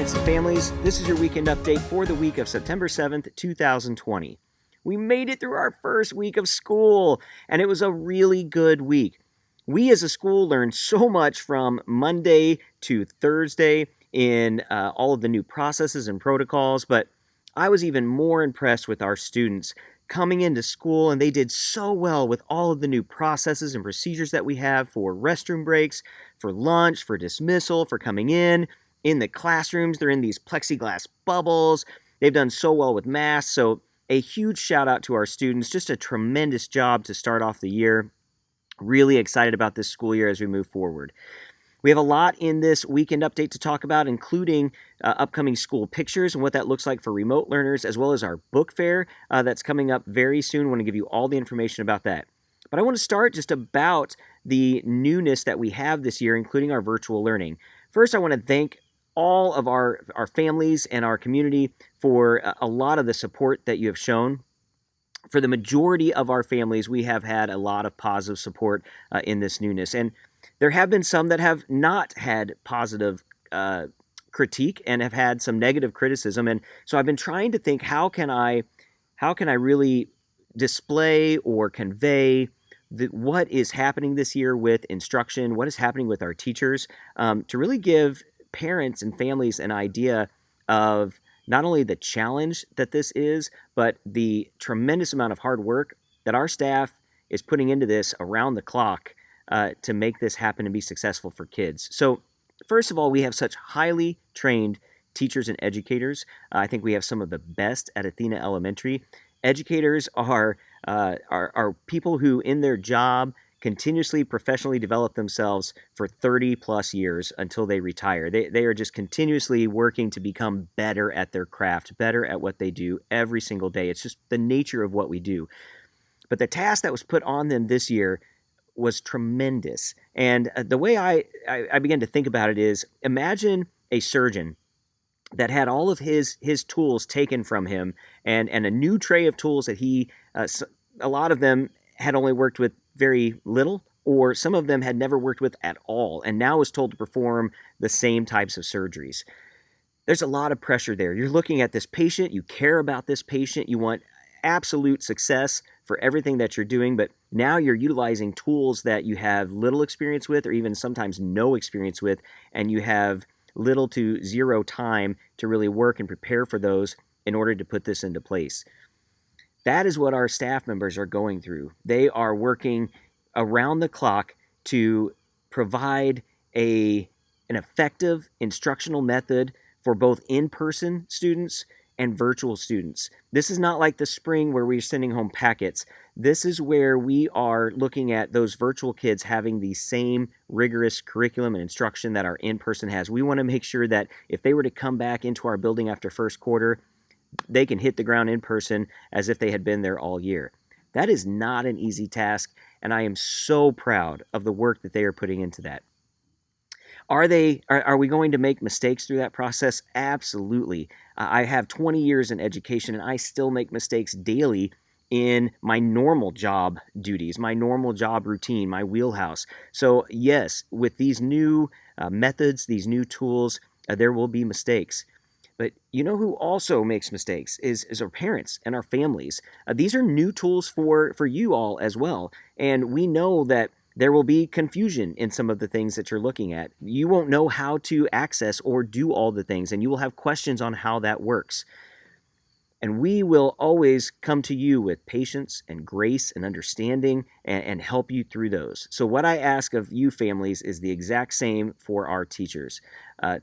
parents and families, this is your weekend update for the week of September 7th, 2020. We made it through our first week of school, and it was a really good week. We as a school learned so much from Monday to Thursday in all of the new processes and protocols, but I was even more impressed with our students coming into school, and they did so well with all of the new processes and procedures that we have for restroom breaks, for lunch, for dismissal, for coming in the classrooms. They're in these plexiglass bubbles. They've done so well with masks. So a huge shout out to our students. Just a tremendous job to start off the year. Really excited about this school year as we move forward. We have a lot in this weekend update to talk about, including upcoming school pictures and what that looks like for remote learners, as well as our book fair that's coming up very soon. I want to give you all the information about that. But I want to start just about the newness that we have this year, including our virtual learning. First, I want to thank all of our families and our community for a lot of the support that you have shown. For the majority of our families, we have had a lot of positive support in this newness. And there have been some that have not had positive critique and have had some negative criticism. And so I've been trying to think, how can I really display or convey what is happening this year with instruction, what is happening with our teachers, to really give parents and families an idea of not only the challenge that this is, but the tremendous amount of hard work that our staff is putting into this around the clock to make this happen and be successful for kids. So first of all, we have such highly trained teachers and educators. I think we have some of the best at Athena Elementary. Educators are people who in their job continuously professionally develop themselves for 30 plus years until they retire. They are just continuously working to become better at their craft, better at what they do every single day. It's just the nature of what we do. But the task that was put on them this year was tremendous. And the way I began to think about it is, imagine a surgeon that had all of his tools taken from him and a new tray of tools that a lot of them had only worked with very little, or some of them had never worked with at all, and now is told to perform the same types of surgeries. There's a lot of pressure there. You're looking at this patient, you care about this patient, you want absolute success for everything that you're doing, but now you're utilizing tools that you have little experience with, or even sometimes no experience with, and you have little to zero time to really work and prepare for those in order to put this into place. That is what our staff members are going through. They are working around the clock to provide an effective instructional method for both in-person students and virtual students. This is not like the spring where we're sending home packets. This is where we are looking at those virtual kids having the same rigorous curriculum and instruction that our in-person has. We want to make sure that if they were to come back into our building after first quarter, they can hit the ground in person as if they had been there all year. That is not an easy task, and I am so proud of the work that they are putting into that. Are we going to make mistakes through that process? Absolutely. I have 20 years in education, and I still make mistakes daily in my normal job duties, my normal job routine, my wheelhouse. So yes, with these new methods, these new tools, there will be mistakes. But you know who also makes mistakes is our parents and our families. These are new tools for you all as well. And we know that there will be confusion in some of the things that you're looking at. You won't know how to access or do all the things, and you will have questions on how that works. And we will always come to you with patience and grace and understanding and help you through those. So what I ask of you families is the exact same for our teachers.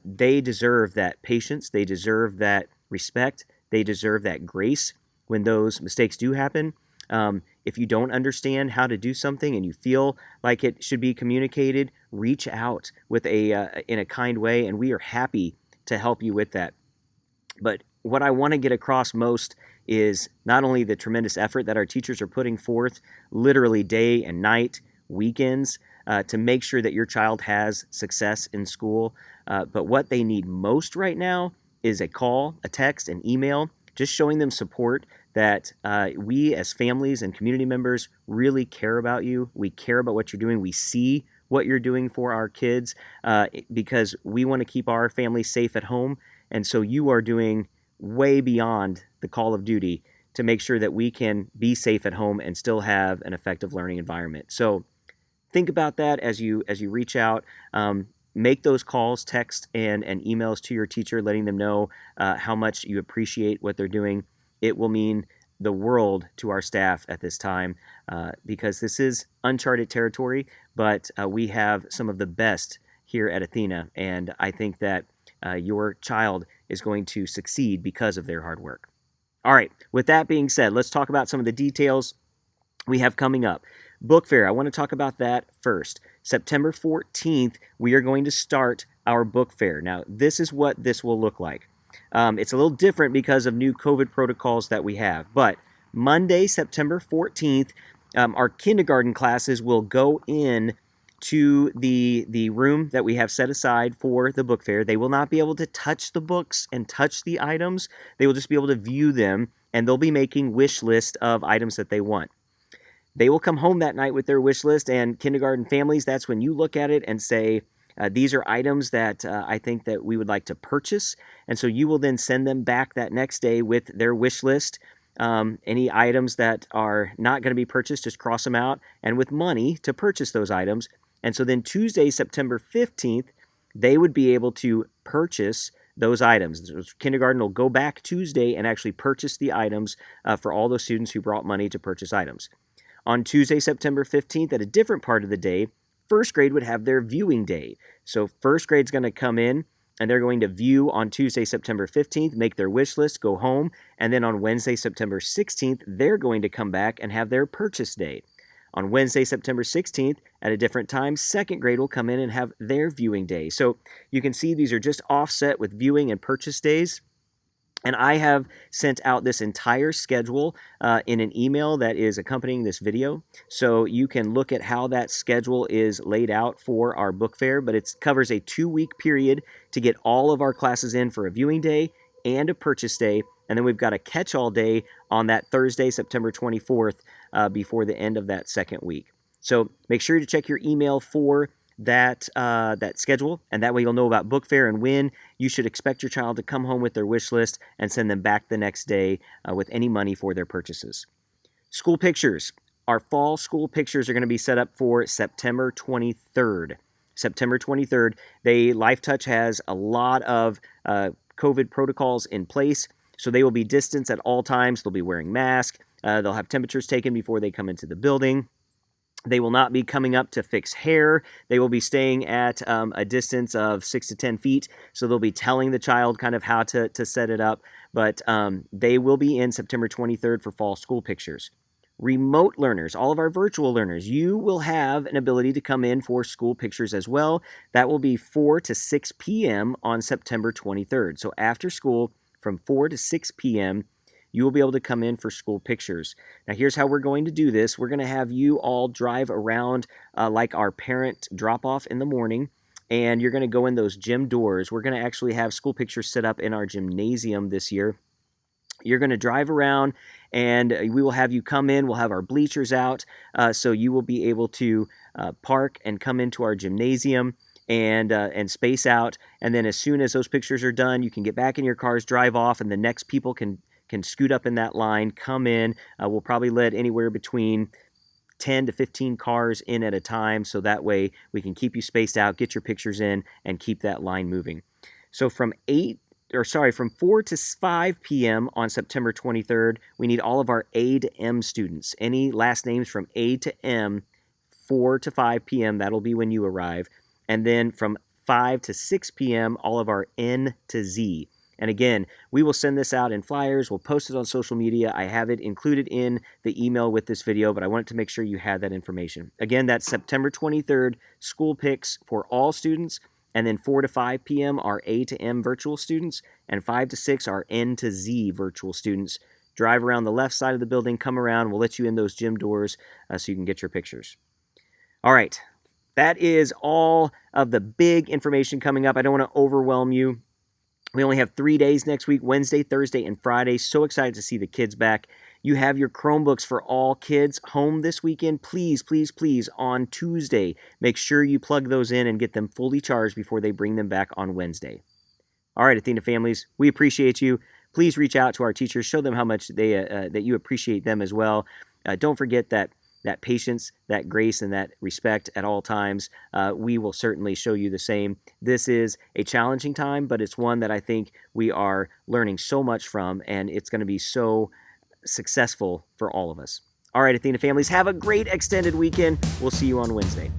They deserve that patience. They deserve that respect. They deserve that grace when those mistakes do happen. If you don't understand how to do something and you feel like it should be communicated, reach out with in a kind way, and we are happy to help you with that. But what I want to get across most is not only the tremendous effort that our teachers are putting forth, literally day and night, weekends, to make sure that your child has success in school, but what they need most right now is a call, a text, an email, just showing them support that we as families and community members really care about you. We care about what you're doing. We see what you're doing for our kids because we want to keep our families safe at home, And so you are doing way beyond the call of duty to make sure that we can be safe at home and still have an effective learning environment. So think about that as you reach out. Make those calls, text, and emails to your teacher, letting them know how much you appreciate what they're doing. It will mean the world to our staff at this time because this is uncharted territory, but we have some of the best here at Athena, and I think that your child is going to succeed because of their hard work. All right, with that being said, let's talk about some of the details we have coming up. Book fair, I want to talk about that first. September 14th, we are going to start our book fair. Now, this is what this will look like. It's a little different because of new COVID protocols that we have. But Monday, September 14th, our kindergarten classes will go in to the room that we have set aside for the book fair. They will not be able to touch the books and touch the items. They will just be able to view them, and they'll be making wish list of items that they want. They will come home that night with their wish list, and kindergarten families, that's when you look at it and say, these are items that I think that we would like to purchase. And so you will then send them back that next day with their wish list. Any items that are not going to be purchased, just cross them out, and with money to purchase those items. And so then Tuesday, September 15th, they would be able to purchase those items. Kindergarten will go back Tuesday and actually purchase the items for all those students who brought money to purchase items. On Tuesday, September 15th, at a different part of the day, first grade would have their viewing day. So first grade's going to come in, and they're going to view on Tuesday, September 15th, make their wish list, go home, and then on Wednesday, September 16th, they're going to come back and have their purchase day. On Wednesday, September 16th, at a different time, second grade will come in and have their viewing day. So you can see these are just offset with viewing and purchase days. And I have sent out this entire schedule in an email that is accompanying this video. So you can look at how that schedule is laid out for our book fair, but it covers a 2-week period to get all of our classes in for a viewing day and a purchase day. And then we've got a catch-all day on that Thursday, September 24th, before the end of that second week. So make sure to check your email for that schedule, and that way you'll know about book fair and when you should expect your child to come home with their wish list and send them back the next day with any money for their purchases. School pictures. Our fall school pictures are going to be set up for September 23rd. September 23rd. Life Touch has a lot of COVID protocols in place, so they will be distanced at all times. They'll be wearing masks. They'll have temperatures taken before they come into the building. They will not be coming up to fix hair. They will be staying at a distance of 6 to 10 feet. So they'll be telling the child kind of how to set it up. But they will be in September 23rd for fall school pictures. Remote learners, all of our virtual learners, you will have an ability to come in for school pictures as well. That will be 4 to 6 p.m. on September 23rd. So after school from 4 to 6 p.m., you will be able to come in for school pictures. Now, here's how we're going to do this. We're going to have you all drive around like our parent drop-off in the morning, and you're going to go in those gym doors. We're going to actually have school pictures set up in our gymnasium this year. You're going to drive around, and we will have you come in. We'll have our bleachers out, so you will be able to park and come into our gymnasium and space out. And then as soon as those pictures are done, you can get back in your cars, drive off, and the next people can scoot up in that line, come in. We'll probably let anywhere between 10 to 15 cars in at a time, so that way we can keep you spaced out, get your pictures in, and keep that line moving. So from 4 to 5 p.m. on September 23rd, we need all of our A to M students. Any last names from A to M, 4 to 5 p.m., that'll be when you arrive. And then from 5 to 6 p.m., all of our N to Z. And again, we will send this out in flyers. We'll post it on social media. I have it included in the email with this video, but I wanted to make sure you had that information. Again, that's September 23rd, school pics for all students. And then 4 to 5 p.m. are A to M virtual students, and 5 to 6 are N to Z virtual students. Drive around the left side of the building, come around. We'll let you in those gym doors so you can get your pictures. All right, that is all of the big information coming up. I don't want to overwhelm you. We only have 3 days next week, Wednesday, Thursday, and Friday. So excited to see the kids back. You have your Chromebooks for all kids home this weekend. Please, please, please, on Tuesday, make sure you plug those in and get them fully charged before they bring them back on Wednesday. All right, Athena families, we appreciate you. Please reach out to our teachers. Show them how much that you appreciate them as well. Don't forget that patience, that grace, and that respect at all times. We will certainly show you the same. This is a challenging time, but it's one that I think we are learning so much from, and it's going to be so successful for all of us. All right, Athena families, have a great extended weekend. We'll see you on Wednesday.